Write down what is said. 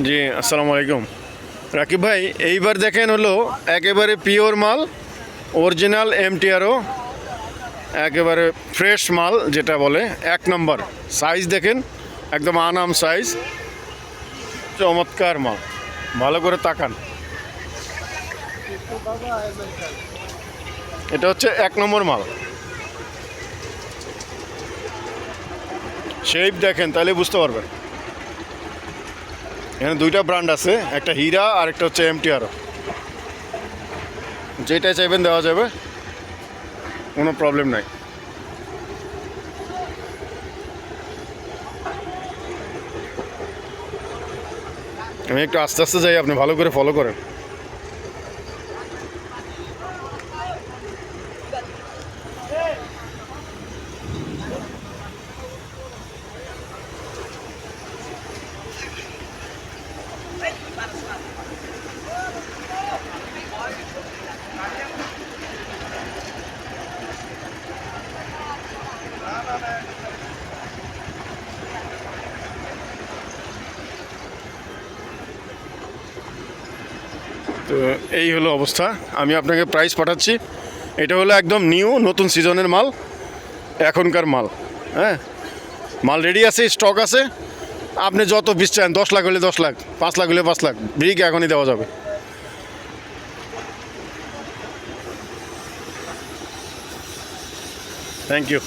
জি, আসসালামু আলাইকুম রাকিব ভাই। এইবার দেখেন হলো একেবারে পিওর মাল, অরিজিনাল এমটিআরও, একেবারে ফ্রেশ মাল যেটা বলে, এক নম্বর সাইজ দেখেন, একদম আনাম সাইজ, চমৎকার মাল। ভালো করে তাকান, এটা হচ্ছে এক নম্বর মাল। শেপ দেখেন তাহলে বুঝতে পারবেন। এখানে দুইটা ব্র্যান্ড আছে, একটা হীরা আর একটা হচ্ছে এমটিআরও। যেটা চাইবেন দেওয়া যাবে, কোনো প্রবলেম নাই। আমি একটু আস্তে আস্তে যাই, আপনি ভালো করে ফলো করেন। তো এই হলো অবস্থা, আমি আপনাকে প্রাইস পাঠাচ্ছি। এটা হলো একদম নিউ, নতুন সিজনের মাল, এখনকার মাল। হ্যাঁ, মাল রেডি আছে, স্টক আছে। আপনি যত পিস চান, 10 লাখ হলে 10 লাখ, 5 লাখ হলে 5 লাখ, ব্রিক এখনই দেওয়া যাবে। Thank you.